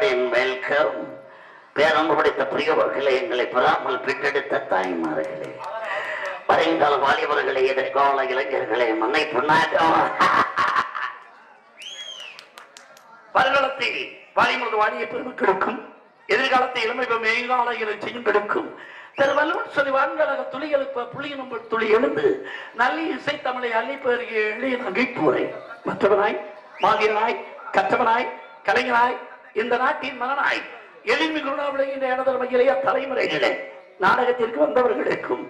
Garden welcome. பேரன்பு படித்த பிரியவர்களே, எங்களை பெறாமல் பெற்றெடுத்த தாய்மார்களே, வருங்கால வாலிபர்களே, எதிர்கால இளைஞர்களே, மண்ணை பொன்னாட்டம் வருங்காலத்தில் வாலிபரது வாலிய பெருமக்களுக்கும் எதிர்காலத்தை இளமை மேகால செய்யுங்களுக்கும் திருவள்ளுவர் சொல்லி வான்கழக துளி எழுப்ப புள்ளி நம்பர் துளி எழுந்து நல்ல இசை தமிழை அள்ளிப்பெருகி எளிய நகைப்புரை மற்றவனாய் மாதிரனாய் கற்றவனாய் கலைஞனாய் இந்த நாட்டின் மகனாய் எளிமை குருணாவிலையின் எனதமையிலேயே தலைமுறைகளே, நாடகத்திற்கு வந்தவர்களுக்கும்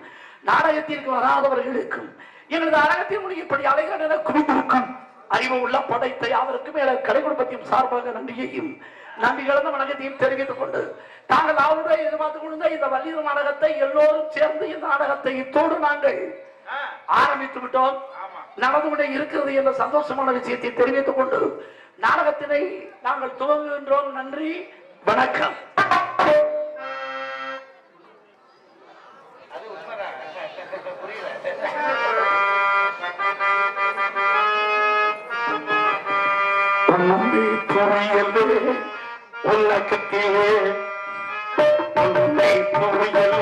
நாடகத்திற்கு வராதவர்களுக்கும் எங்களது அரங்கத்தின் மொழி இப்படி அலைகடன குவிந்திருக்கும் அறிவு உள்ள படைத்தை அவருக்கு மேல கடை குடும்பத்தையும் சார்பாக நன்றியையும் நன்றி கலந்த வணக்கத்தையும் தெரிவித்துக் கொண்டு தாங்கள் அவருடைய எதிர்பார்த்து கொண்டு இந்த வள்ளித நாடகத்தை எல்லோரும் சேர்ந்து இந்த நாடகத்தை இத்தோடு நாங்கள் ஆரம்பித்து விட்டோம். நடந்து கொண்டே இருக்கிறது என்ற சந்தோஷமான விஷயத்தை தெரிவித்துக் கொண்டு நாடகத்தினை நாங்கள் துவங்குகின்றோம். நன்றி, வணக்கம். உலகத்திலே உன்னை புரியலே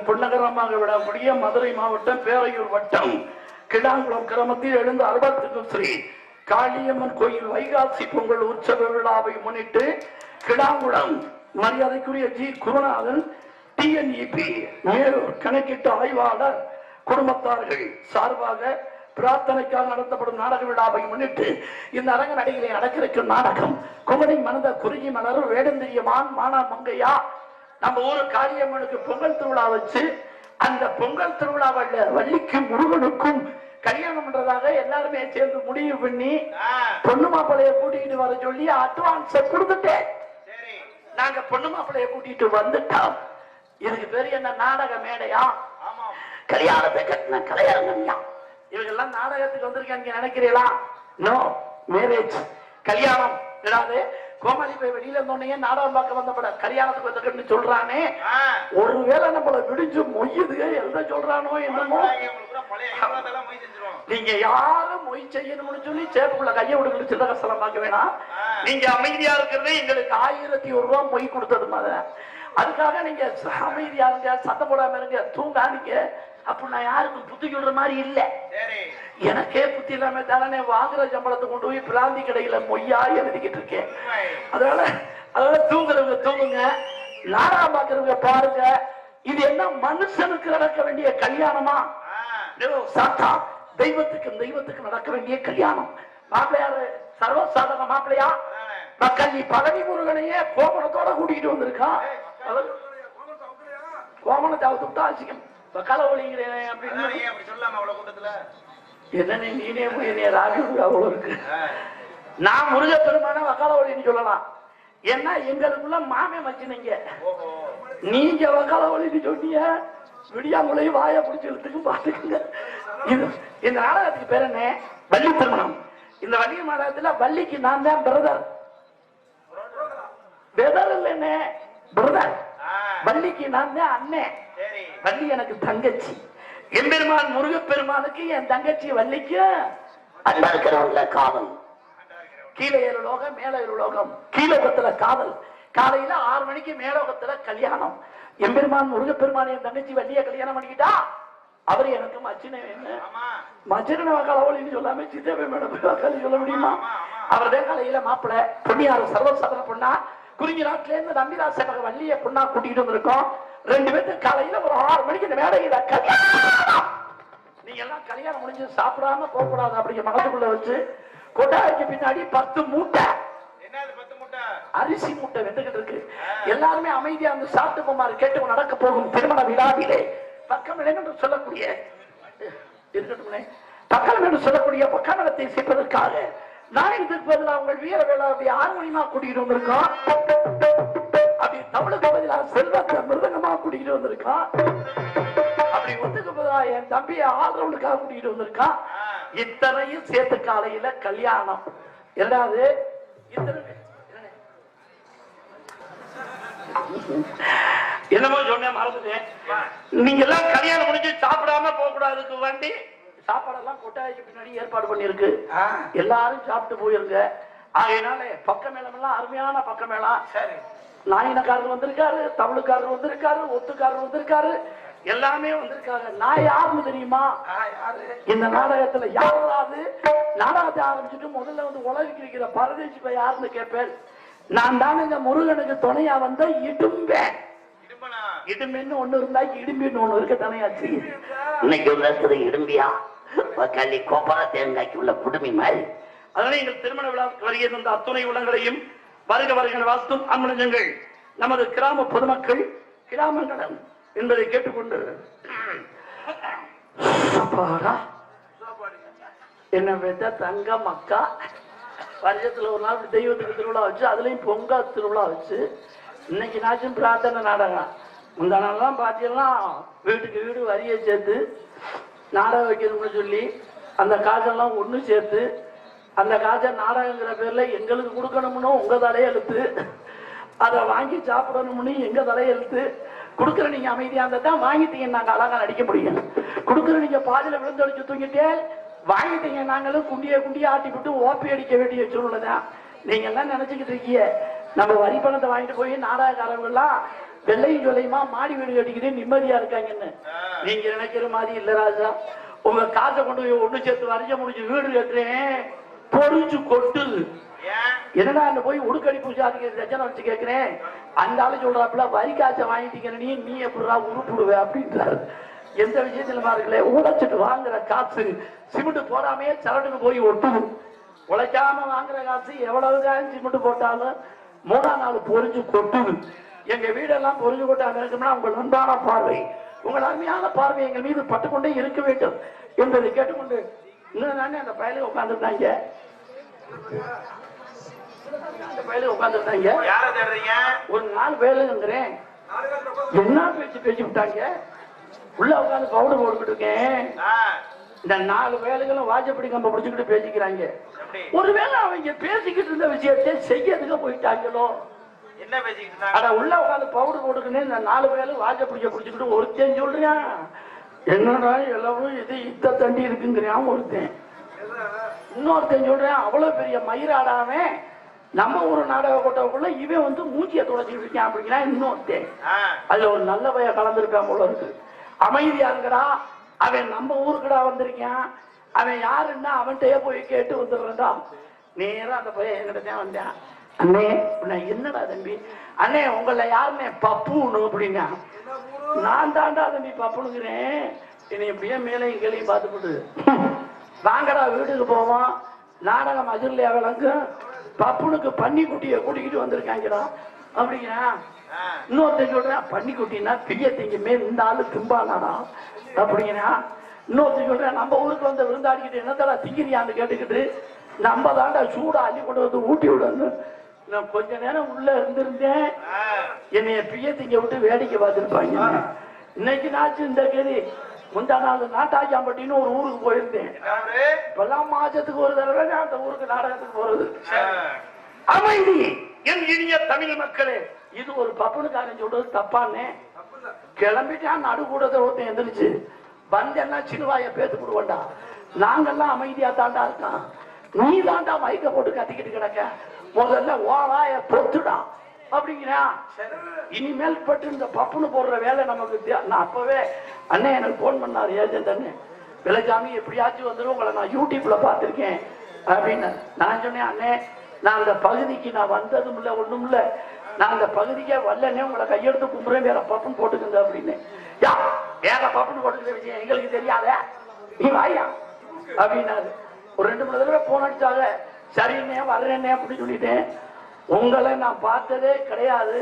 புன்னகரமாக விடக்கூடிய மதுரை மாவட்டம் பேரையூர் வட்டம் கிடாங்குளம் கிராமத்தில் எழுந்த அறுபத்துக்கு ஸ்ரீ காளியம்மன் கோயில் வைகாசி பொங்கல் உற்சவ விழாவை முன்னிட்டு கிடாங்குளம் மரியாதைக்குரிய ஜி குருநாதன் டிஎன்இபி மேலூர் கணக்கிட்டு ஆய்வாளர் குடும்பத்தார்கள் சார்பாக பிரார்த்தனைக்காக நடத்தப்படும் நாடக விழாவை முன்னிட்டு இந்த அரங்க நடிகளை நடக்கிருக்கும் நாடகம் குமரி மனத குறுகி மலர் வேடந்திரியமான் மானா மங்கையா நம்ம ஊரு காளியம்மனுக்கு பொங்கல் திருவிழா வச்சு அந்த பொங்கல் திருவிழாவில் வள்ளிக்கும் முருகனுக்கும் கல்யாணம் பண்றதாக எல்லாருமே சேர்ந்து முடிவு பண்ணி பொண்ணு மாப்பிள்ளைய கூட்டிட்டு வர சொல்லி அட்வான்ஸ் கொடுத்துட்டேன். நாங்க பொண்ணு மாப்பிள்ளைய கூட்டிட்டு வந்துட்டோம். இதுக்கு பேரு என்ன நாடக மேடையா? கல்யாணத்தை கட்டின கல்யாணம்யா. இவங்க எல்லாம் நாடகத்துக்கு வந்திருக்காங்க நினைக்கிறீங்களா? நோ, மேரேஜ் கல்யாணம். கோமாளி போய் வெளியில இருந்தோடனே நாடகம் பார்க்க வந்தப்பட கல்யாணத்துக்கு வந்துன்னு சொல்றானே, ஒருவேளை நம்மள விடிஞ்சு மொய்யுதுக எழுத சொல்றானோ என்னமோ. நீங்க யாரும் மொய் செய்யணும்னு சொல்லி சேப்புக்குள்ள கையை விடுங்கன்னு சில்லற கஷ்டம் பார்க்க வேணாம். நீங்க அமைதியா இருக்கிறதே எங்களுக்கு 1001 ரூபாய் மொய் கொடுத்தது மாதிரி. அதுக்காக நீங்க அமைதியா இருங்க, சத்தம் போடாம இருங்க, தூங்காதீங்க. அப்ப நான் யாருக்கும் புத்தி சொல்ற மாதிரி இல்ல. எனக்கே புத்தி இல்லாம தானே வாங்குற சம்பளத்தை கொண்டு போய் பிராந்தி கடையில மொய்யா எழுதிக்கிட்டு இருக்கேன். அதனால தூங்குறவங்க தூங்குங்க, நாடகம் பாக்குறவங்க பாருங்க. இது என்ன மனுஷனுக்கு நடக்க வேண்டிய கல்யாணமா? சாத்தா தெய்வத்துக்கு நடக்க வேண்டிய கல்யாணம். மாப்பிள்ளையாரு சர்வசாதாரண மாப்பிள்ளையா? மக்கள் பழனி முருகனையே கோமணத்தோட கூட்டிட்டு வந்திருக்கான். கோமணத்தை அவுத்துட்டா ஆசிக்கும் வக்கால ஒளிங்கிறேன் அப்படின்னு என்ன நீனே என்னைய ராஜு அவ்வளவு இருக்கு. நான் முருக பெருமான வக்கால ஒளின்னு சொல்லலாம். ஏன்னா எங்களுக்குள்ள மாமே மச்சினீங்க, நீங்க வக்கால ஒளின்னு சொன்னீங்க. விடியாமுலையும் வாய பிடிச்சதுக்கு பாத்துக்குங்க. இந்த நாடகத்துக்கு பேர் என்ன? வள்ளி திருமணம். இந்த வள்ளி நாடகத்துல வள்ளிக்கு நான் தான் பிரதர். பிரதர் இல்ல பிரதர், வள்ளிக்கு நான் தான் அண்ணன். வள்ளி எனக்கு தங்கச்சி. எம்பெருமான் முருகப்பெருமானுக்கு என் தங்கச்சி வள்ளிக்கு அண்ணா இருக்கிறவங்கள காதல். கீழே 7 லோகம் மேல 7 லோகம். கீழோகத்துல காதல். காலையில 6 மணிக்கு மேலோகத்துல கல்யாணம். எம்பெருமான் முருகப்பெருமான் என் தங்கச்சி வள்ளிய கல்யாணம் பண்ணிக்கிட்டா அவரு எனக்கு மச்சினை வேணும். மச்சினை வக்காலன்னு சொல்லாம சித்தப்பை மேடம் வக்காலி சொல்ல முடியுமா? அவர்தான் காலையில மாப்பிள்ளை. பொன்னியார் சர்வசாதாரண பொண்ணா குறிஞ்சி நாட்டில இருந்து நம்பிராச வள்ளிய பொண்ணா கூட்டிட்டு வந்திருக்கோம். 2 பேருக்கு காலையில ஒரு 6 மணிக்கு இந்த மேடையில கல்யாணம். நீங்க எல்லாம் கல்யாணம் முடிஞ்சு சாப்பிடாம போக கூடாது அப்படிங்கிற மனசுக்குள்ள வச்சு கொட்டாய்க்கு பின்னாடி 10 மூட்டை அரிசி மூட்டை வெந்துகிட்டு இருக்கு. எல்லாருமே அமைதியா வந்து சாப்பிட்டு போமாறு கேட்டு நடக்க போகும் திருமண விழாவிலே பக்கம் என்று சொல்லக்கூடிய இருக்கட்டும் பக்கம் என்று சொல்லக்கூடிய பக்கமலத்தை சேர்ப்பதற்காக நாயகத்துக்கு பதிலாக உங்கள் வீர வேளாவுடைய ஹார்மோனியமா கூட்டிகிட்டு வந்திருக்கோம். அப்படி தமிழுக்கு பதிலாக செல்வத்தை மிருதங்கமா கூட்டிகிட்டு வந்திருக்கான். அப்படி ஒத்துக்கு பதிலாக என் தம்பியை ஆல்ரவுண்டுக்காக கூட்டிகிட்டு வந்திருக்கான். இத்தனையும் சேர்த்து காலையில கல்யாணம். இரண்டாவது என்னமோ சொன்ன மறந்துட்டேன். நீங்க எல்லாம் கல்யாணம் முடிஞ்சு சாப்பிடாம போக கூடாதுக்கு வேண்டி சாப்பாடெல்லாம் கொட்டாய்க்கு பின்னாடி ஏற்பாடு பண்ணிருக்கு. எல்லாரும் சாப்பிட்டு போயிருங்க. ஆகையினால பக்க மேளம் எல்லாம் அருமையான பக்க மேளம். நாயினக்காரர் வந்திருக்காரு, தமிழுக்காரர் வந்திருக்காரு, ஒத்துக்காரர் வந்திருக்காரு, எல்லாமே வந்திருக்காங்க. நான் யாருன்னு தெரியுமா? இந்த நாடகத்துல யாராவது நாடகத்தை ஆரம்பிச்சுட்டு முதல்ல வந்து உலகிக்கு இருக்கிற பரதேசி போய் யாருன்னு கேட்பேன். நான் தானே இந்த முருகனுக்கு துணையா வந்த இடும்பேன். இடும்பின்னு ஒண்ணு இருந்தா இடும்பின்னு ஒண்ணு இருக்க தானேயாச்சு. இன்னைக்கு உள்ள இடும்பியா கள்ளி கோபால தேங்காய்க்கு உள்ள குடுமி மாதிரி. அதனால எங்கள் திருமண விழாவுக்கு வருகை தந்த அத்துணை உள்ளங்களையும் வருக வருகிற வாஸ்தும் அன்பனங்கள் நமது கிராம பொதுமக்கள் கிராமங்களும் என்பதை கேட்டுக்கொண்டு என்ன பெற்ற தங்க மக்கா வருஷத்துல ஒரு நாள் தெய்வத்துக்கு திருவிழா வச்சு அதுலயும் பொங்கல் திருவிழா வச்சு இன்னைக்கு நாச்சும் பிரார்த்தனை நாடகம். முந்தா நாள்லாம் பார்த்தீங்கன்னா வீட்டுக்கு வீடு வரியை சேர்த்து நாடகம் வைக்கணும்னு சொல்லி அந்த காசெல்லாம் ஒன்று சேர்த்து அந்த காசை நாடகங்கிற பேர்ல எங்களுக்கு கொடுக்கணும்னு உங்க தலையெழுத்து, அதை வாங்கி சாப்பிடணும்னு எங்க தலையெழுத்து. கொடுக்குற நீங்க அமைதியா இருந்தா தான் வாங்கிட்டீங்க நாங்க அழகா நடிக்க முடியும். கொடுக்குற நீங்க பாதியில விழுந்தடிச்சு தூங்கிட்டே வாங்கிட்டீங்க நாங்களும் குண்டிய ஆட்டி விட்டு ஓப்பி அடிக்க வேண்டிய சூழ்நிலை தான். நீங்க எல்லாம் நினைச்சுக்கிட்டு இருக்கீங்க நம்ம வரி பணத்தை வாங்கிட்டு போய் நாடகக்காரங்க எல்லாம் வெள்ளையும் சொல்லையுமா மாடி வீடு கட்டிக்கிட்டு நிம்மதியா இருக்காங்கன்னு நீங்க நினைக்கிற மாதிரி இல்ல ராஜா. உங்க காசை கொண்டு போய் ஒண்ணு சேர்த்து வரைஞ்ச முடிஞ்சு வீடு கட்டுறேன் பொறிஞ்சு கொட்டுது. என்னடா என்ன போய் உடுக்கடி பூஜாதிக்கு ரச்சனை வச்சு கேட்கிறேன். அந்த ஆளு சொல்றாப்புல வரி காசை வாங்கிட்டீங்க நீ எப்படிடா உருப்பிடுவே அப்படின்றாரு. எந்த விஷயத்துல இருக்குல்ல உழைச்சிட்டு வாங்குற காசு சிமெண்ட் போடாமே சரடுக்கு போய் ஒட்டுது. உழைக்காம வாங்குற காசு எவ்வளவுதான் சிமெண்ட் போட்டாலும் 3ஆம் நாள் பொறிஞ்சு கொட்டுது. எங்க வீடெல்லாம் பொறிஞ்சு கொட்டாம இருக்கும்னா உங்கள் அன்பான பார்வை உங்கள் அருமையான பார்வை எங்கள் மீது பட்டுக்கொண்டே இருக்க வேண்டும் என்பதை கேட்டுக்கொண்டு இன்னும் தானே அந்த பயலுக்கு உட்காந்துருந்தாங்க. அந்த பயலுக்கு உட்காந்துருந்தாங்க. ஒரு 4 பேருங்கிறேன் என்ன பேச்சு பேச்சு விட்டாங்க. உள்ள உட்காந்து பவுடர் போட்டுக்கிட்டு இருக்கேன். இந்த 4 வேலைகளும் வாஜப்படி கம்ப பிடிச்சுக்கிட்டு பேசிக்கிறாங்க. ஒருவேளை அவங்க பேசிக்கிட்டு இருந்த விஷயத்தை செய்யறதுக்கு போயிட்டாங்களோ? என்ன பேசிக்கிட்டு அட உள்ள உட்காந்து பவுடர் போட்டுக்கின்னு இந்த 4 வேலை வாஜப்படிக்க பிடிச்சுக்கிட்டு ஒருத்தன் சொல்றியான், என்னடா எல்லாரும் இது இத்த தண்டி இருக்குங்கிறான் ஒருத்தன். இன்னொருத்தன் சொல்றேன் அவ்வளவு பெரிய மயிராடாமே நம்ம ஒரு நாடக கோட்டவுக்குள்ள இவன் வந்து மூச்சியை துடைச்சிட்டு இருக்கான் அப்படிங்கிறான் இன்னொருத்தன். அதுல ஒரு நல்ல பைய கலந்துருக்கான் போல இருக்கு. அமைதியா இருக்கடா, அவன் நம்ம ஊருக்குடா வந்திருக்கான், அவன் யாருன்னா அவன்கிட்டயே போய் கேட்டு வந்துடுறா. நேரம் அந்த பையன் என்கிட்ட தான் வந்தான். அண்ணே என்னடா தம்பி? அண்ணே உங்களை யாருன்னே? பப்புன்னு அப்படின்னா. நான் தாண்டா தம்பி பப்புனுங்கிறேன். என்னை எப்படியே மேலையும் கீழையும் பார்த்துக்கிட்டு வாங்கடா வீட்டுக்கு போவோம், நாடகம் அஜர்லையா விளங்கு, பப்புனுக்கு பன்னிக்குட்டியை கூட்டிக்கிட்டு வந்திருக்காங்கடா அப்படிங்கிறான். இன்னொருத்தன் சொல்றேன் பன்னிக்குட்டின்னா பெரிய திங்குமே, இந்த ஆளு திம்பானாடா அப்படிங்கிறான். இன்னொருத்தன் சொல்றேன் நம்ம ஊருக்கு வந்து விருந்தாடிக்கிட்டு என்னத்தடா திங்கிறியான்னு கேட்டுக்கிட்டு நம்ம தாண்டா சூடா அள்ளி கொண்டு வந்து ஊட்டி விடணும். நான் கொஞ்ச நேரம் உள்ள இருந்திருந்தேன், என்னைய பிய திங்க விட்டு வேடிக்கை பார்த்துருப்பாங்க. இன்னைக்கு நாச்சு இந்த கேதி முந்தா நாள் நாட்டாச்சாம்பட்டின்னு ஒரு ஊருக்கு போயிருந்தேன். இப்பெல்லாம் மாசத்துக்கு ஒரு தடவை அந்த ஊருக்கு நாடகத்துக்கு போறது. அமைதி என் இனிய தமிழ் மக்களே, இது ஒரு பப்பனுக்காரன் சொல்றது தப்பானே. கிளம்பிட்டான் நடுக்கூடத்தை ஒருத்தன் எந்திரிச்சு வந்தேன்னா சின்ன பேத்து விடுவாண்டா, நாங்கெல்லாம் அமைதியா தாண்டா இருக்கான், நீ தாண்டா மைக்க போட்டு கத்திக்கிட்டு கிடக்க, முதல்ல ஓவாய பொத்துடா அப்படிங்கிறா. இனிமேல் பட்டு இந்த பப்புனு போடுற வேலை நமக்கு. நான் அப்பவே அண்ணே எனக்கு போன் பண்ணாரு ஏஜென்ட் அண்ணே, விளைச்சாமி எப்படியாச்சும் வந்துடும், உங்களை நான் யூடியூப்ல பார்த்துருக்கேன் அப்படின்னு. நான் சொன்னேன் அண்ணே நான் அந்த பகுதிக்கு நான் வந்ததும் இல்லை ஒண்ணும் இல்லை, நான் அந்த பகுதிக்கே வரலன்னே, உங்களை கையெடுத்து கும்புறேன், வேற பப்புன்னு போட்டுக்குங்க அப்படின்னு. யா வேற பப்புன்னு போட்டுக்கிற விஷயம் எங்களுக்கு தெரியாத, நீ வாயா அப்படின்னாரு. ஒரு 2-3 தடவை போன் அடிச்சாங்க. சரிண்ணே வர்றேன்னே அப்படின்னு சொல்லிட்டேன். உங்களை நான் பார்த்ததே கிடையாது,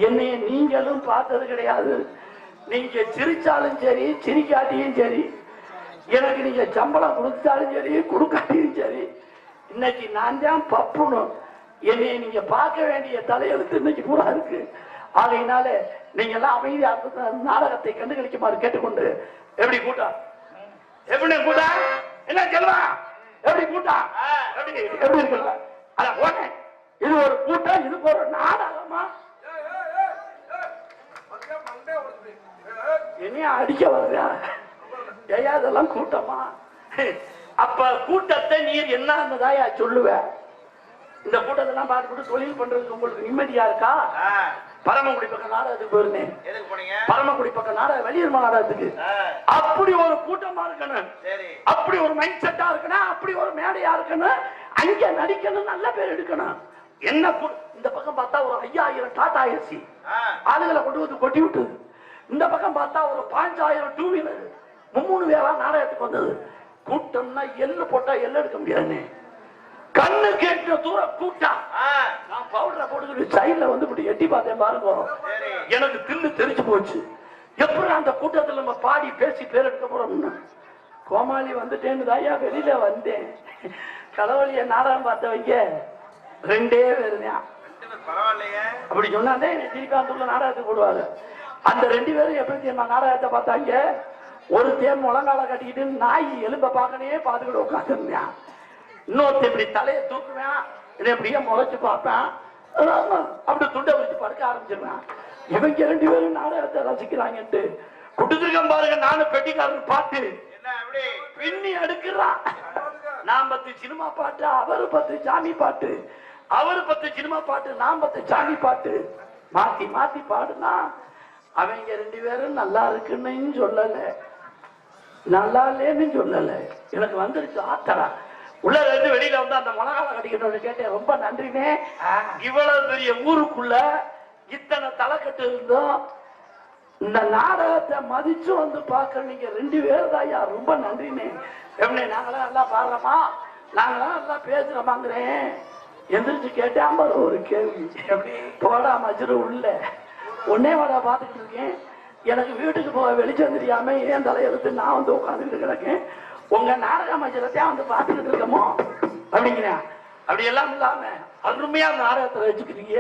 என்னைய நீங்களும் பார்த்தது கிடையாது. நீங்க சிரிச்சாலும் சரி சிரிக்காட்டியும் சரி, எனக்கு நீங்க சம்பளம் கொடுத்தாலும் சரி கொடுக்காட்டியும் சரி, இன்னைக்கு நான் தான் பப்புன்னு என்னைய நீங்க பார்க்க வேண்டிய தலையெழுத்து இன்னைக்கு பூரா இருக்கு. ஆகையினால நீங்க எல்லாம் அமைதியா நாடகத்தை கண்டுகளிக்குமாறு கேட்டுக்கொண்டு. எப்படி கூட்டம்? எப்படி கூட்டம்? என்ன சொல்லுவா? எப்படி கூட்டம்? எப்படி இருக்குல்ல? அத போனே, இது ஒரு கூட்டம், இதுக்கு ஒரு நாடகமா? என்னைய அடிக்க வர்றியா? ஏயா இதெல்லாம் கூட்டமா? அப்ப கூட்டத்தை நீர் என்னதாயா சொல்லுவ? இந்த கூட்டத்தெல்லாம் பார்த்துட்டு தொழில் பண்றதுக்கு உங்களுக்கு நிம்மதியா இருக்கா? பரமக்குடி பக்கம் நாடகத்துக்கு போயிருந்தேன். பரமக்குடி பக்கம் நாடக வெளியூர் நாடகத்துக்கு. அப்படி ஒரு கூட்டமா இருக்கணும், அப்படி ஒரு மைண்ட் செட்டா இருக்கணும், அப்படி ஒரு மேடையா இருக்கணும், அங்க நடிக்கணும், நல்ல பேர் எடுக்கணும். என்ன இந்த பக்கம் பார்த்தா ஒரு 5000 டாடா ஏசி ஆளுகளை கொண்டு வந்து கொட்டி விட்டுது. இந்த பக்கம் பார்த்தா ஒரு 5000 டூ வீலர் 3 பேரா நாடகத்துக்கு வந்தது. கூட்டம்னா எள்ளு போட்டா எள்ளு எடுக்க முடியாதுன்னு கண்ணு கேட்ட தூரம் கூட்டம். நான் பவுடரை போட்டுக்கிட்டு சைட்ல வந்து இப்படி எட்டி பார்த்தேன் பாருங்க, எனக்கு தில்லு தெரிச்சு போச்சு. எப்படி அந்த கூட்டத்தில் நம்ம பாடி பேசி பேர் எடுக்க போறோம்னு கோமாளி வந்துட்டேன்னு தாயா வெளியில வந்தேன். கடவுளிய நாடகம் பார்த்தவங்க 2 பேர் தான். அப்படி சொன்னாலே திருப்பி அந்த உள்ள நாடகத்துக்கு போடுவாங்க. அந்த 2 பேரும் எப்படி தெரியுமா நாடகத்தை பார்த்தாங்க? ஒரு தேன் முழங்கால கட்டிக்கிட்டு நாய் எலும்ப பார்க்கனே பார்த்துக்கிட்டு உட்காந்துருந்தான். இன்னொருத்த இப்படி தலையை தூக்குவேன், இதை எப்படியே முளைச்சு பார்ப்பேன், அப்படி துண்டை வச்சு படுக்க ஆரம்பிச்சிருவேன். இவங்க 2 பேரும் நாடகத்தை ரசிக்கிறாங்கன்ட்டு குடுத்துருக்கம் பாருங்க. நானும் பெட்டிக்காரன் பாட்டு பின்னி அடுக்கிறான். நான் 10 சினிமா பாட்டு, அவரு 10 சாமி பாட்டு, அவரு 10 சினிமா பாட்டு, நான் 10 சாமி பாட்டு, மாத்தி மாத்தி பாடுனா அவங்க 2 பேரும் நல்லா இருக்குன்னு சொல்லல, நல்லா இல்லைன்னு சொல்லல. எனக்கு வந்துருச்சு ஆத்தரா. உள்ள இருந்து வெளியில வந்து அந்த முழங்கால கட்டிக்கிட்டு கேட்டேன், ரொம்ப நன்றினே, இவ்வளவு பெரிய ஊருக்குள்ள இத்தனை தலைக்கட்டு இருந்தோம், இந்த நாடகத்தை மதிச்சு வந்து பார்க்க நீங்க 2 பேர் தாயா, ரொம்ப நன்றினே. எப்படி நாங்களாம் நல்லா பாடுறோமா, நாங்களாம் நல்லா பேசுறோமாங்கிறேன். எந்திரிச்சு கேட்டேன் பாரு ஒரு கேள்வி, எப்படி போடா மஜ்ரு உள்ள ஒன்னே வாடா பார்த்துக்கிட்டு இருக்கேன், எனக்கு வீட்டுக்கு போக வெளிச்சம் தெரியாம ஏன் தலையெழுத்து நான் வந்து உட்காந்துக்கிட்டு கிடக்கேன், உங்க நாடக மஜ்ரத்தையா வந்து பார்த்துக்கிட்டு இருக்கமோ அப்படிங்கிறேன். அப்படி எல்லாம் இல்லாம அருமையா நாடகத்தை வச்சுக்கிறீங்க.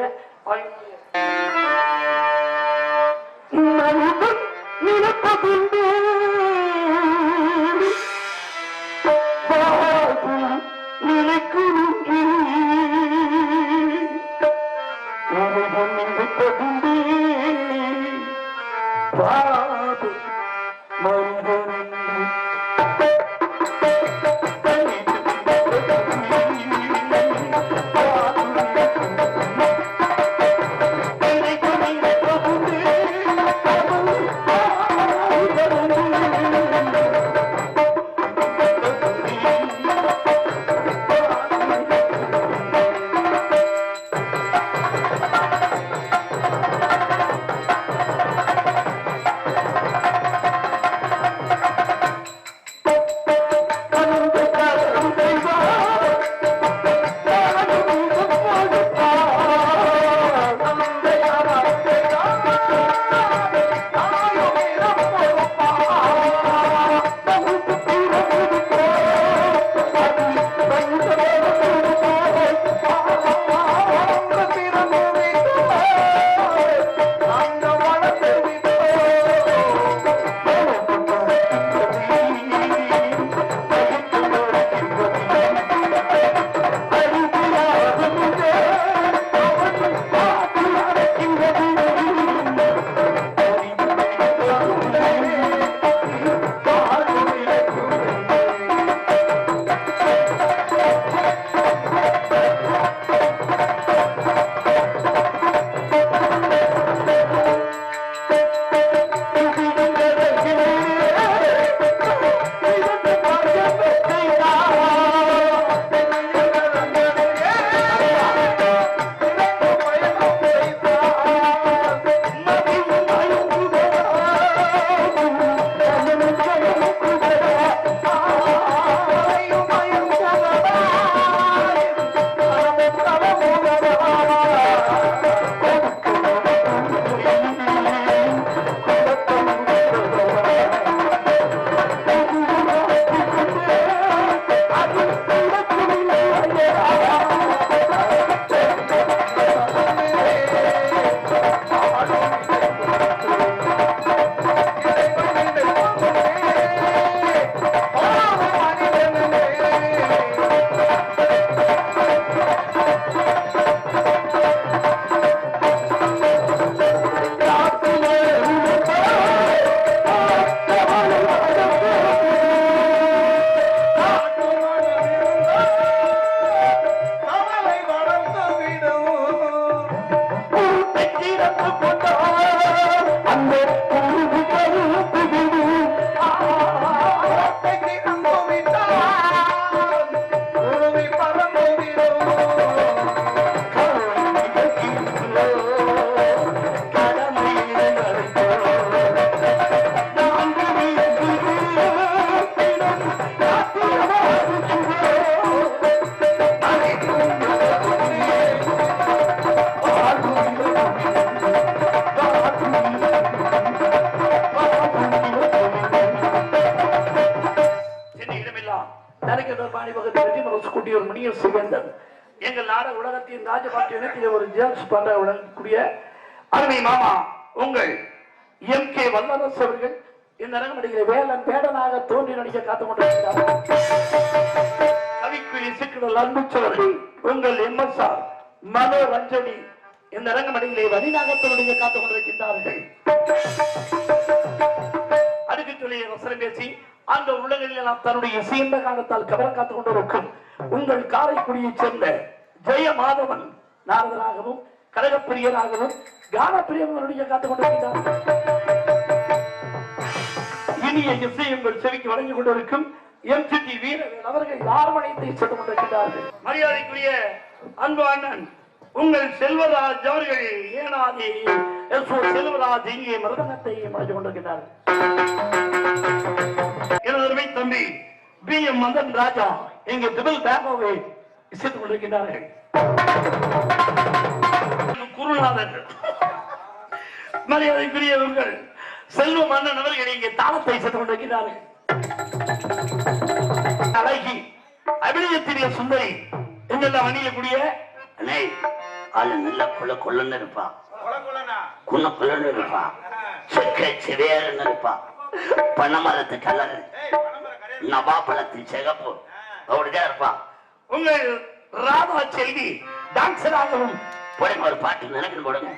தமிழகத்தின் ராஜபாட்டியத்தில் ஒரு ஜேம்ஸ் பாண்டா விளங்கக்கூடிய அருமை மாமா உங்கள் எம் கே வல்லரசு அவர்கள் இந்த நடிகை வேலன் வேடனாக தோன்றி நடிக்க காத்துக் கொண்டிருக்கிறார். கவிக்குரிய இசைக்குழல் அன்புச்சவர்கள் உங்கள் எம்எஸ்ஆர் மனோரஞ்சனி இந்த நடிகை வரியாக தோன்றிய காத்துக் கொண்டிருக்கின்றார்கள். அடுக்கு சொல்லிய வசனம் பேசி அந்த உலகில் எல்லாம் தன்னுடைய இசைந்த காலத்தால் கவர காத்துக் கொண்டிருக்கும் உங்கள் காரைக்குடியைச் சேர்ந்த ஜெயமாதவன் நாரதராகவும் கழகப்பிரியராகவும் கானப்பிரியர்களுடைய காத்துக் கொண்டிருக்கிறார். இனிய இசை உங்கள் செவிக்கு வழங்கிக் கொண்டிருக்கும் எம்ஜிடி வீரவேல் அவர்கள் ஆர்வனைத்தை சென்று கொண்டிருக்கிறார்கள். மரியாதைக்குரிய அன்பு அண்ணன் உங்கள் செல்வராஜ் அவர்கள் ஏனாதி செல்வராஜ் இங்கே மருதகத்தை மறைந்து கொண்டிருக்கிறார். எனது தம்பி பி எம் மதன் ராஜா இங்கே திபில் பேங்கோவை இசைத்துக் கொண்டிருக்கிறார்கள். குருநாதன் மரியாதைக்குரிய உங்கள் செல்வ மன்னன் அவர்கள் இங்கே தாளத்தை இசைத்துக் கொண்டிருக்கிறார்கள். அழகி அபிநயத்திரிய சுந்தரி எங்கெல்லாம் வணியக்கூடிய ஆளு நல்ல கொள்ள கொள்ளன்னு இருப்பா, குன்ன கொள்ளன்னு இருப்பா, செவேர்னு இருப்பா, பனமரத்து கலர், நவாப்பழத்து சிகப்பு அப்படிதான் இருப்பா. உங்கள் ராதா செல்வி டான்சராகவும் போடுங்க, ஒரு பாட்டு நினைக்கணும் போடுங்க.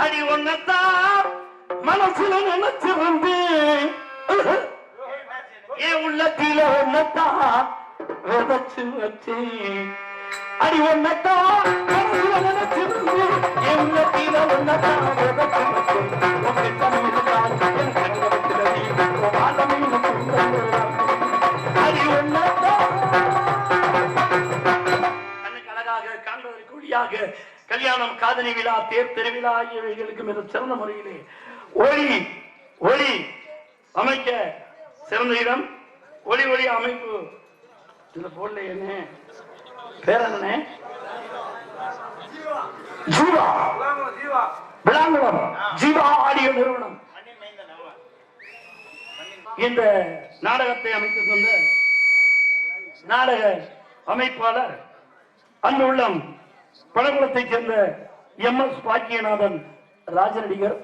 அடி ஒன்னத்தான் மனசுல நினைச்சிருந்து என் உள்ளத்தில ஒன்னத்தான் விதைச்சு வச்சு, அடி ஒன்னத்தான் மனசுல நினைச்சிருந்து என் உள்ளத்தில ஒன்னத்தான் விதைச்சு வச்சு, அடி ஒன்னத்தான் அழகாக காண்பதற்கு ஒளியாக கல்யாணம் காதலி விழா தேர் திருவிழா ஆகியவைகளுக்கு மிக சிறந்த முறையிலே ஒளி ஒளி அமைக்க சிறந்த இடம். ஒளி ஒளி அமைப்பு இதுல போடல என்ன பேர் என்ன? ஜீவா விளாங்குளம் ஜீவா ஆடியோ நிறுவனம் இந்த நாடகத்தை அமைத்து தந்த நாடக அமைப்பாளர் அன்பு உள்ளம் பழகுளத்தைச் சேர்ந்த எம் எஸ் பாக்கியநாதன் ராஜநடிகர்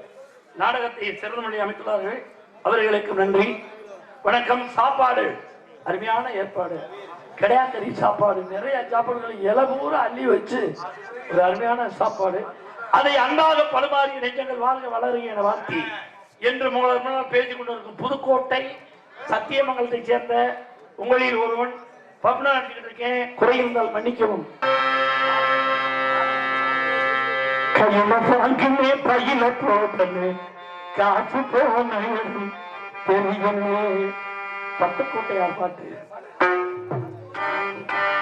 நாடகத்தை சிறந்த மொழி அமைத்துள்ளார்கள். அவர்களுக்கு நன்றி. வணக்கம். சாப்பாடு அருமையான ஏற்பாடு, கிடையாக்கறி சாப்பாடு, நிறைய சாப்பாடுகளை இலபூர அள்ளி வச்சு ஒரு அருமையான சாப்பாடு. அதை அன்பாக படுமாறி நெஞ்சங்கள் வாழ்க வளருங்க என வாழ்த்தி என்று மூலமாக பேசிக் கொண்டிருக்கும் புதுக்கோட்டை சத்தியமங்கலத்தைச் சேர்ந்த உங்களில் ஒருவன் பப்னா நடிச்சுக்கிட்டு இருக்கேன். குறையிருந்தால் மன்னிக்கவும். கையில வாங்கினே பையில போட்டனே காசு போன தெரியலே பட்டுக்கோட்டையார் பாட்டு.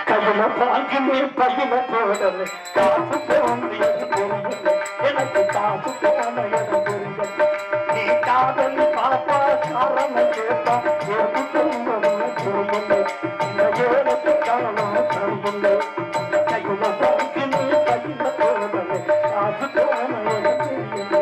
கையில வாங்கினே பையில போட்டனே காசு போன தெரியலே, எனக்கு காசு போன தெரியல, நீ காதல் பாப்பா காரணம் கேட்டா எனக்கு சொல்வது தெரியல, இந்த ஏழத்து காரணம் தெரியல. கையில வாங்கினே பையில போட்டனே காசு போன தெரியல.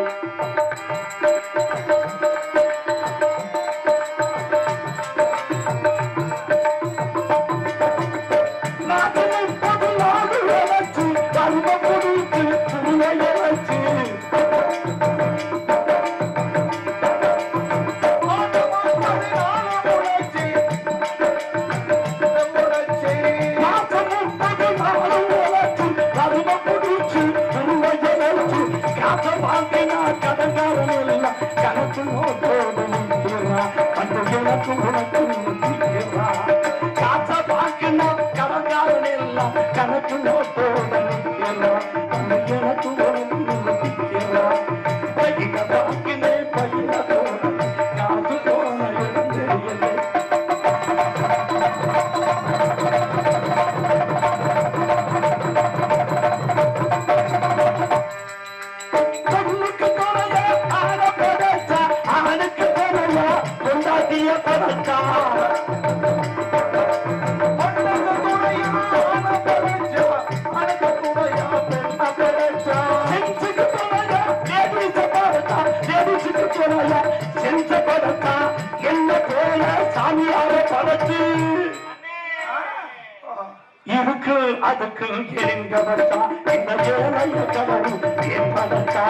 அதுக்கு எங்கவச்சா இந்த ஏழைய கடவுள் என் படத்தா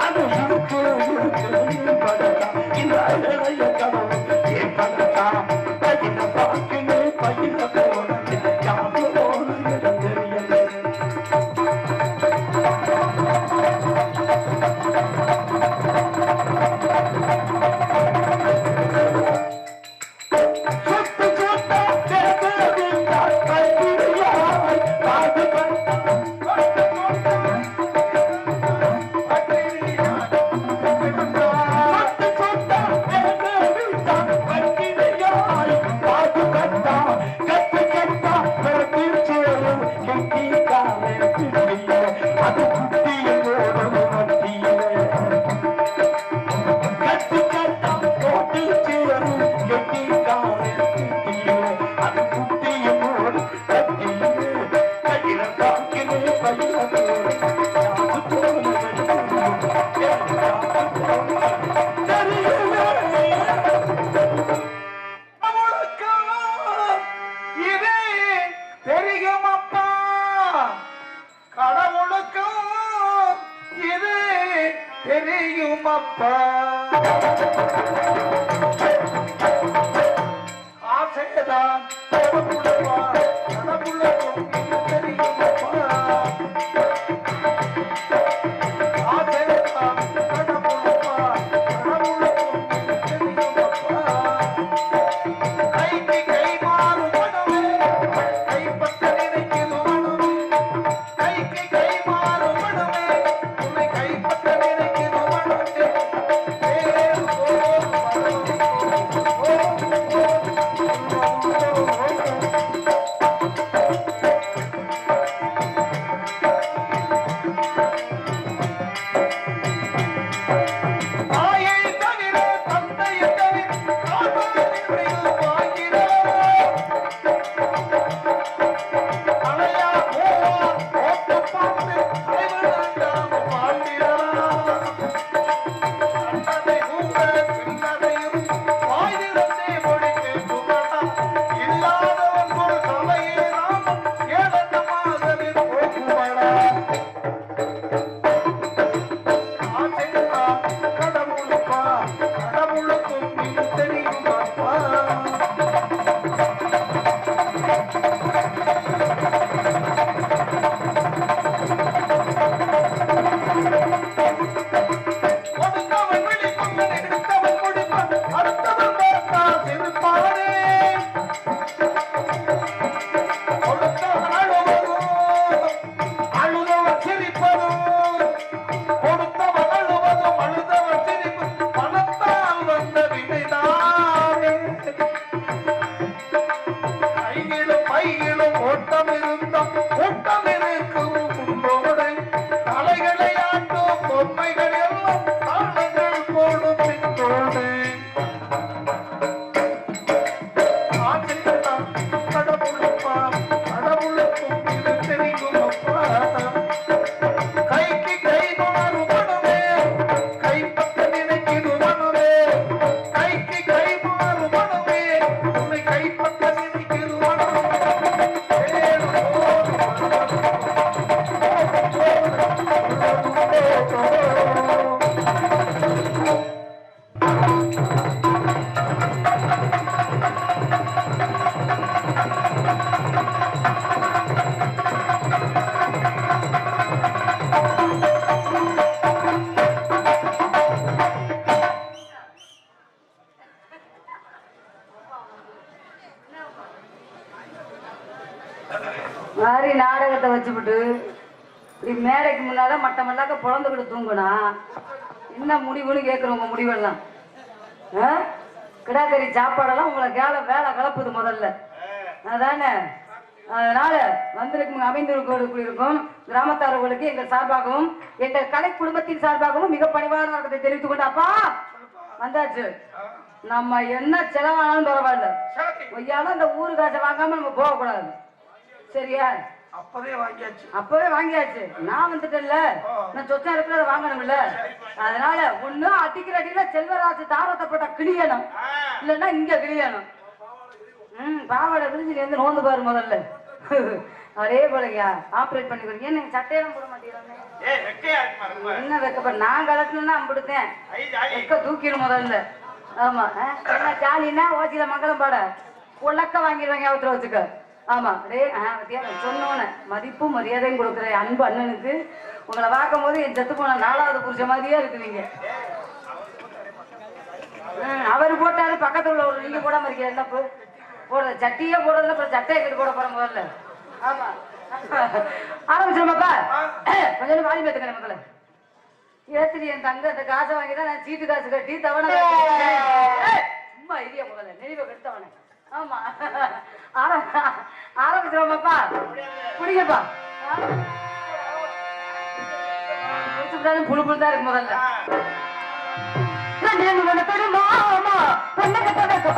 அது இருக்கு படத்தா இந்த ஏழைய கடவுள் என் படத்தா பையில பாக்கினு பையில போனது யாரு போன இடம் தெரியல மாதிரி நாடகத்தை வச்சுக்கிட்டு இப்படி மேடைக்கு முன்னால மட்டமல்லாக்க பொழந்துக்கிட்டு தூங்குனா என்ன முடிவுன்னு கேட்குறவங்க முடிவெல்லாம் கிடாக்கறி சாப்பாடெல்லாம் உங்களை வேலை கலப்புது முதல்ல அதானே. அதனால வந்திருக்கும் அமைந்திருக்கும் கிராமத்தாரர்களுக்கு எங்கள் சார்பாகவும் எங்கள் கலை குடும்பத்தின் சார்பாகவும் மிக பணிவான வணக்கத்தை தெரிவித்துக் கொண்டாப்பா வந்தாச்சு. நம்ம என்ன செலவானாலும் பரவாயில்ல, ஒய்யாலும் அந்த ஊரு காசை வாங்காம நம்ம போகக்கூடாது. சரியா? அப்பவே வாங்கியாச்சு. நான் வந்துட்டேன்ல, நான் சொச்சா இருக்கிறத வாங்கணும்ல. அதனால ஒண்ணும் அடிக்கிற அடியில செல்வராசு தாரத்தை போட்ட கிளியணும், இல்லைன்னா இங்க கிளியணும். பாவாடை விரிஞ்சு வந்து நோந்து பாரு முதல்ல. அதே போலயா ஆப்ரேட் பண்ணிக்கிறீங்க நீங்க சட்டையெல்லாம் போட மாட்டீங்க ஏய் வெக்கையா இருக்குமா ரொம்ப என்ன வெக்கப்ப நான் கலட்டணும்னா அம்பிடுத்தேன் ஐ ஜாலி வெக்க தூக்கிடும் முதல்ல ஆமா என்ன ஜாலின்னா ஓசியில மங்களம் பாட உலக்க வாங்கிடுவாங்க அவத்துல வச்சுக்க ஆமா அதே சொன்னோன்னு மதிப்பும் மரியாதையும் கொடுக்குற அன்பு அண்ணனுக்கு உங்களை பார்க்கும் போது என் செத்து போன 4வது புருஷ மாதிரியே இருக்குவீங்க அவர் போட்டாரு பக்கத்துல உள்ள ஒரு நீங்க போடாம இருக்கீங்க என்ன போடுற சட்டியே போடுறதுல அப்புறம் சட்டையை கட்டி போட போற முதல்ல ஆமா ஆரம்பிச்சிருமாப்பா கொஞ்சம் வாலி பேத்துக்கிறேன் மக்களை ஏத்திரி என் தங்க அந்த காசை வாங்கிதான் நான் சீட்டு காசு கட்டி தவணை சும்மா இடியா முதல்ல நெளிவை கட்டவன ஆமா ஆரம்பிச்சிருமாப்பா குடிங்கப்பா புழு புழு தான் இருக்கு முதல்ல மாமா பொண்ணு கட்டலாமா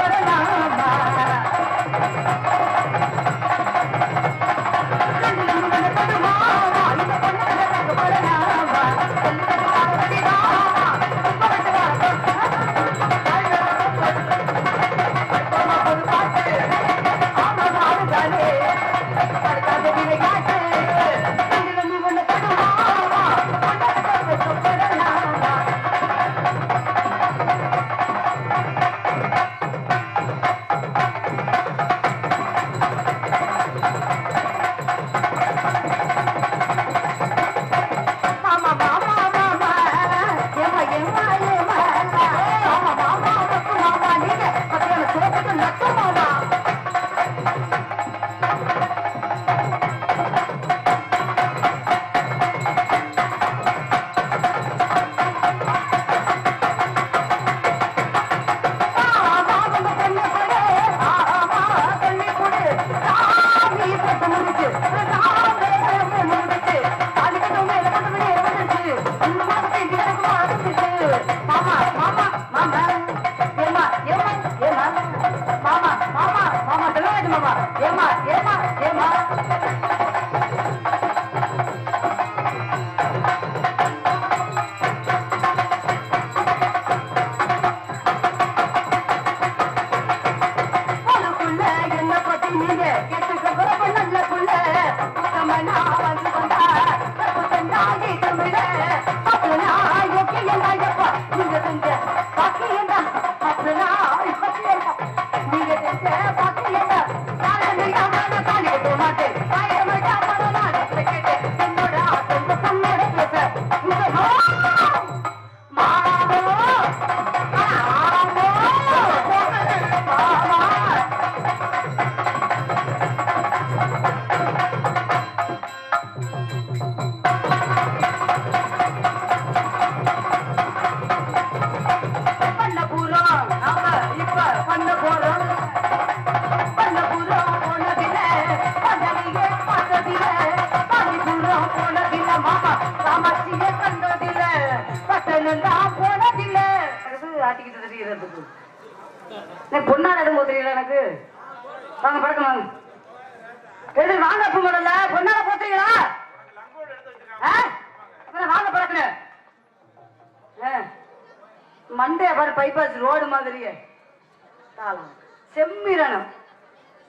பொன்னாடு எதுவும் போத்துறீங்களா எனக்கு வாங்க பழக்கம் வாங்க எது வாங்க அப்ப முதல்ல பொன்னாட போத்துறீங்களா வாங்க பழக்கணும் மண்டே பாரு பைபாஸ் ரோடு மாதிரியே காலம் செம்மிரணும்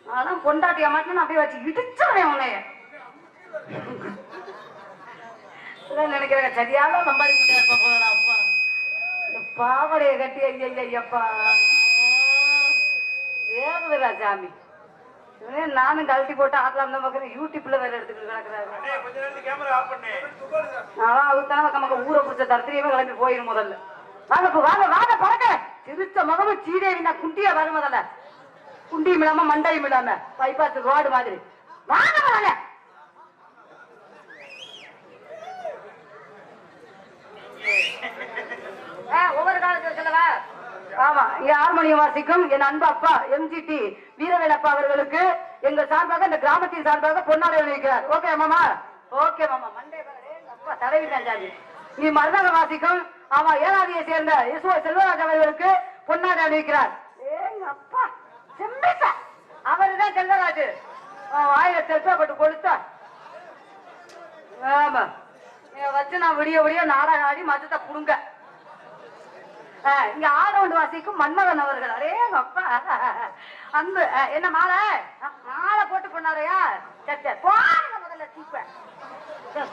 ஆனா பொண்டாட்டியா மாட்டேன்னு அப்படியே வச்சு இடிச்சவனே உன்னைய நினைக்கிறேன் சரியான சம்பாதிக்க போறா அப்பா இந்த பாவடைய கட்டி ஐயப்பா வேறுதா சாமி நானும் கழட்டி போட்டு ஆக்கலாம் தான் பாக்குறேன் யூடியூப்ல வேற எடுத்துக்கிட்டு கிடக்குறாரு அவருத்தான நமக்கு ஊரை பிடிச்ச தரத்திலேயே கிளம்பி போயிடும் முதல்ல வாங்க வாங்க வாங்க பறக்க திருச்ச முகமும் சீதேவி நான் குண்டியா வரும் முதல்ல குண்டியும் இல்லாம மண்டையும் இல்லாம பைபாஸ் ரோடு மாதிரி வாங்க வாங்க ஒவ்வொரு காலத்துல சொல்லவா ஆமா இங்க ஹார்மோனியம் வாசிக்கும் என் அன்பு அப்பா MGT வீரவேல் அப்பா அவர்களுக்கு எங்கள் சார்பாக இந்த கிராமத்தின் சார்பாக பொன்னாடை அணிவிக்கிறார் ஓகே மாமா ஓகே மாமா மண்டே அப்பா தலைவிதான் ஜாதி நீ மருதக வாசிக்கும் ஆமா ஏனாதியை சேர்ந்த செல்வராஜ் அவர்களுக்கு பொன்னாடை அணிவிக்கிறார் ஏங்க அப்பா செம்மிட்ட அவருதான் செல்வராஜ் வாயில செல்வப்பட்டு கொடுத்தா ஆமா வச்சு நான் விடிய விடிய நாடகம் ஆடி மதத்தை புடுங்க இங்க ஆடவண்டு வாசிக்கும் மன்மதன் அவர்கள் அரே அப்பா அந்த என்ன மாலை மாலை போட்டு பண்ணாரையா சரி போடுங்க முதல்ல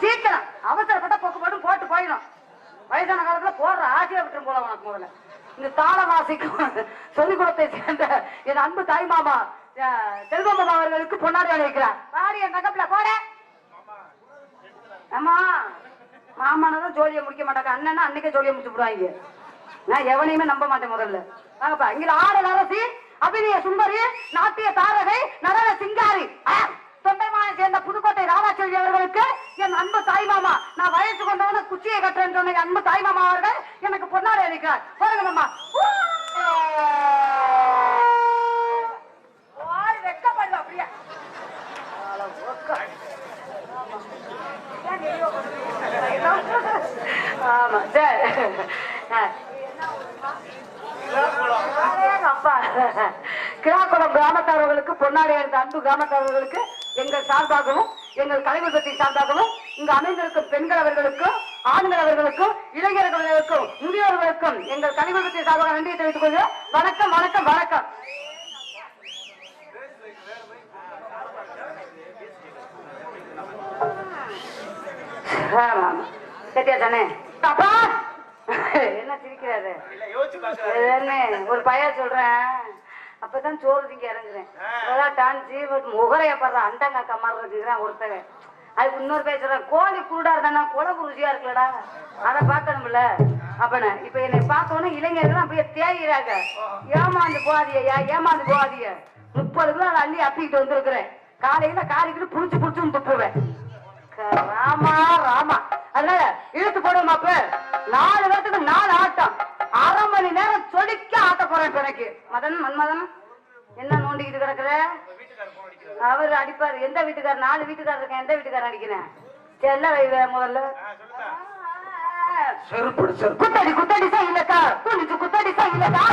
சீக்கிரம் அவசரப்பட்ட போக்கு போட்டு போயிடும். வயசான காலத்துல போடுற ஆசையா விட்டுரும் போல உனக்கு. முதல்ல இந்த தாளவாசிக்கும் சொல்லிக்குளத்தை சேர்ந்த என் அன்பு தாய் மாமா செல்வம் மாமா அவர்களுக்கு பொன்னாடி அழைக்கிறார். பாடி என் தகப்புல போட. ஆமா மாமானதான் ஜோலியை முடிக்க மாட்டாங்க. அண்ணன்னா அன்னைக்கே ஜோலியை முடிச்சு விடுவாங்க. நான் எவனையுமே நம்ப மாட்டேன். முதல்ல வாங்கப்பா. இங்க ஆடல் அரசி, அபிநய சுந்தரி, நாட்டிய தாரகை, நடன சிங்காரி, தொண்டைமானை சேர்ந்த புதுக்கோட்டை ராமாச்செல்வி அவர்களுக்கு என் அன்பு தாய்மாமா, நான் வயசு கொண்டவன குச்சியை கட்டுறேன்னு சொன்ன அன்பு தாய்மாமா அவர்கள் எனக்கு பொன்னாடி அளிக்கிறார். பாருங்கம்மா வெக்கப்படல அப்படியே. ஆமா சரி. கிராக்குளம் கிராமத்தாரர்களுக்கு பொன்னாடி அளித்த அன்பு கிராமத்தாரர்களுக்கு எங்கள் சார்பாகவும் எங்கள் கலைஞர் சார்பாகவும் இங்கு அமைந்திருக்கும் பெண்கள் அவர்களுக்கும் ஆண்கள் அவர்களுக்கும் இளைஞர்களுக்கும் முதியோர்களுக்கும் எங்கள் கலைஞர் சார்பாக நன்றியை தெரிவித்துக் கொள்கிறோம். வணக்கம் வணக்கம் வணக்கம். சத்தியா தானே அப்பா என்ன சிரிக்கிறாரு? ஒரு பைய சொல்றேன் அப்பதான் சோறு திங்க இறங்குறேன். டான்ஸ் முகரைய படுற அண்டங்காக்கா மாதிரி இருக்குறான் ஒருத்தவன். அதுக்கு இன்னொரு பேர் சொல்றேன் கோழி குருடா இருந்தா குழம்பு ருசியா இருக்குல்லடா அதை பார்க்கணும்ல. அப்பன இப்ப என்னை பார்த்தோன்னே இளைஞர்கள் அப்படியே தேயிறாங்க. ஏமாந்து போகாதியா ஏமாந்து போகாதிய 30 கிலோ அள்ளி அப்பிக்கிட்டு வந்திருக்கிறேன். காலையில காரிக்கிட்டு புடிச்சு துப்புவேன். ராமா ராமா அதனால இழுத்து போடுவோம். அப்ப 4 பேருக்கு 4 ஆட்டம் 1/2 மணி நேரம் சொலிக்க ஆட்ட போறேன். எனக்கு மன்மதன் என்ன நோண்டிக்கிட்டு கிடக்குற? அவர் அடிப்பாரு. எந்த வீட்டுக்காரர்? 4 வீட்டுக்காரர் இருக்கேன். எந்த வீட்டுக்காரர் அடிக்கிறேன்? செல்ல வைவ முதல்ல குத்தடி குத்தடிசா இல்லக்கா துணிச்சு குத்தடிசா இல்லக்கா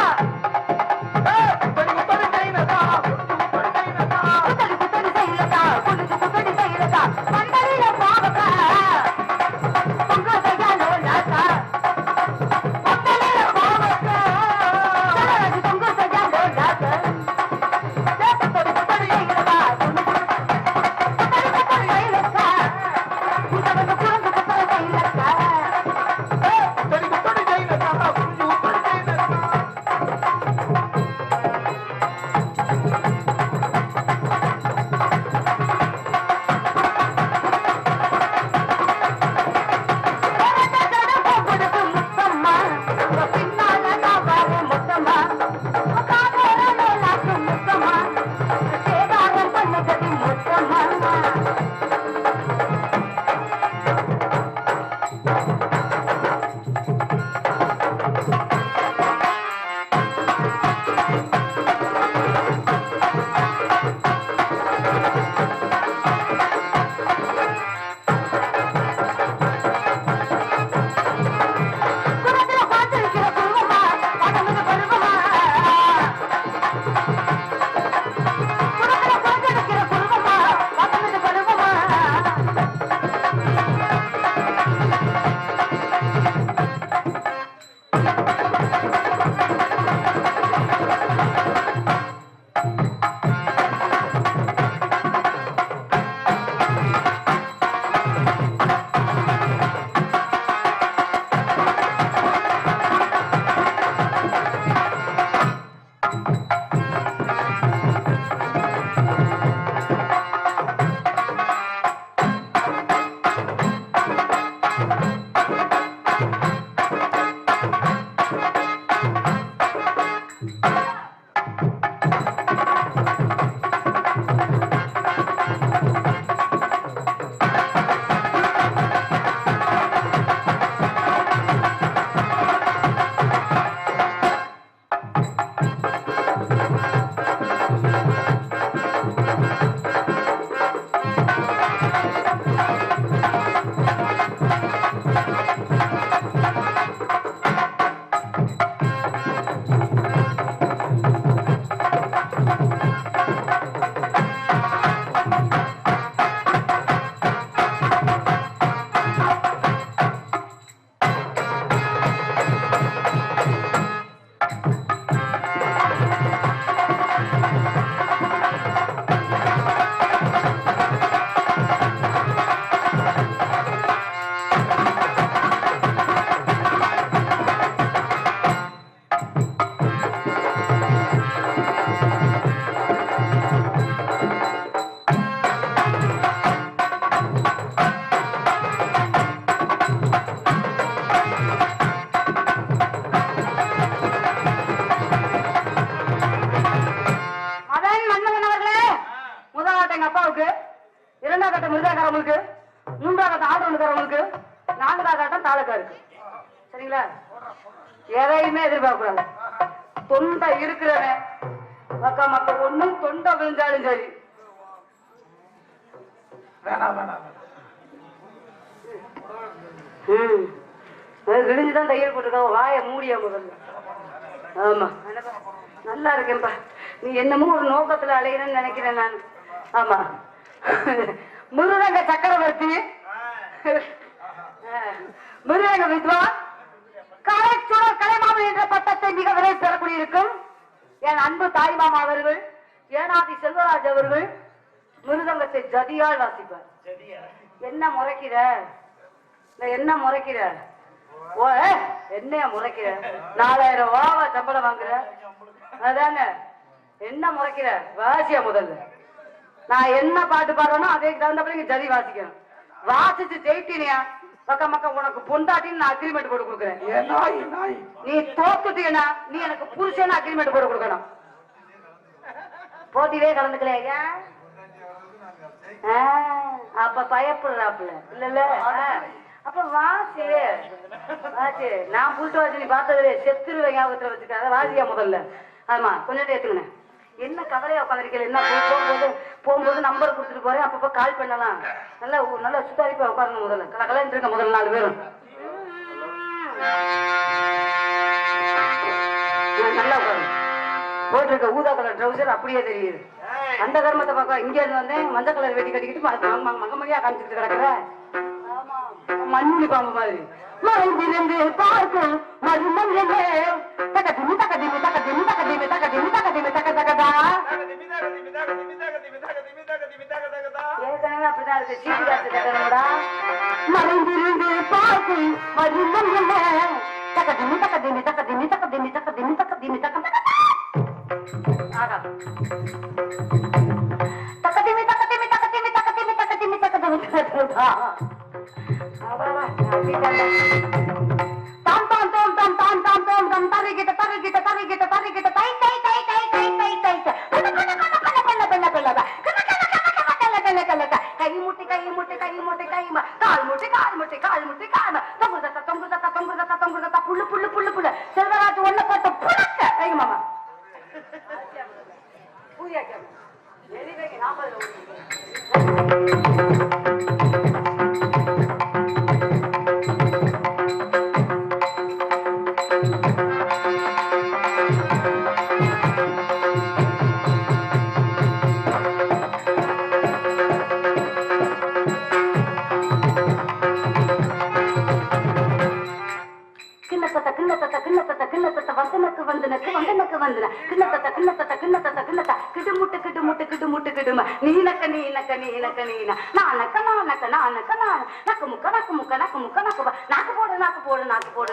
தாளக்காரவங்களுக்கு, 3வது ஆடவனுக்காரவங்களுக்கு, 4வது ஆட்டம் தாளக்காருக்கு. சரிங்களா? எதையுமே எதிர்பார்க்க கூடாது. தொண்டை இருக்கிறவன் மக்கா மக்க ஒண்ணும் தொண்டை விழுந்தாலும் சரி. விழுந்துதான் தையல் போட்டிருக்க, வாய மூடியா முதல்ல. ஆமா நல்லா இருக்கேன்பா. நீ என்னமோ ஒரு நோக்கத்துல அலையிறன்னு நினைக்கிறேன் நான். ஆமா முருகங்க சக்கரவர்த்தி, முருகங்க வித்வான், கலைச்சுடர் கலைமாமன் என்ற பட்டத்தை மிக விரைவில் பெறக்கூடியிருக்கும் என் அன்பு தாய்மாமா அவர்கள், ஏனாதி செல்வராஜ் அவர்கள் மிருதங்கத்தை ஜதியால் வாசிப்பார். என்ன முறைக்கிற? என்ன முறைக்கிற? ஓ என்னைய முறைக்கிற? 4000 ரூபாவா சம்பளம் வாங்குற? அதானே என்ன முறைக்கிற? வாசியா முதல்ல. நான் என்ன பாட்டு பாடுறேனோ அதே தகுந்தபடி நீங்க ஜதி வாசிக்கணும். வாசிச்சு ஜெயிட்டினியா பக்க மக்கா உனக்கு பொண்டாட்டின்னு நான் அக்ரிமெண்ட் போட்டு கொடுக்குறேன். நீ தோத்துட்டீங்கன்னா நீ எனக்கு புருஷன்னு அக்ரிமெண்ட் போட்டு கொடுக்கணும். போட்டியிலே கலந்துக்கலையா? அப்ப பயப்படுறாப்புல இல்ல? அப்ப வாசி வாசி. நான் புல்ட்டு வாசி நீ பார்த்தது செத்துருவ ஞாபகத்துல வச்சுக்காத. வாசியா முதல்ல. ஆமா கொஞ்சம் ஏத்துக்கணும். என்ன கவலையா உட்காந்துருக்கல? என்ன போகும்போது நம்பர் கொடுத்துட்டு போறேன், அப்பப்ப கால் பண்ணலாம். நல்லா சுத்தாரிப்பா உட்காரணும் முதல்ல. கலகலன்னு இருக்க முதல்ல 4 பேரும் நல்லா உட்காரு. போட்டிருக்க ஊதா கலர் ட்ரௌசர் அப்படியே தெரியுது. அந்த கர்மத்தை பார்க்க இங்க இருந்து வந்தேன். மஞ்சள் கலர் வெட்டி கட்டிக்கிட்டு மகமகியா காமிச்சிட்டு கிடக்குற மண்ணுளி பாம்பு மாதிரி. மறைந்திருந்து பார்க்கும் மருமங்களே தகதிமி தகதிமி தகதிமி தகதிமி தகதிமி தகதிமி தக தகதா. ஏற்கனவே அப்படிதான் இருக்கு. சீட்டு காசு தகனோடா. மறைந்திருந்து பார்க்கும் மருமங்களே தகதிமி தகதிமி தகதிமி தகதிமி தகதிமி தகதிமி தக ஆகா தகதிமி தகதிமி தகதிமி தகதிமி தகதிமி தகதிமி தகதா. தாம் தாம் தாம் தாம் தாம் தாம் தாம் தாம் தரிகிட்ட தரிகிட்ட தரிகிட்ட தரிகிட்ட தை தை தை தை தை தை தை கை முட்டி கை முட்டி கை முட்டி கை கால் முட்டி கால் முட்டி கால் முட்டி கால் தொங்குதத்த தொங்குதத்த தொங்குதத்த தொங்குதத்த புல்லு புல்லு புல்லு புல்லு செல்வராஜ் ஒண்ணு போட்டு புடக்க கை மாமா பூரியாக்க எரிவேகி 40 நாக்கு போடு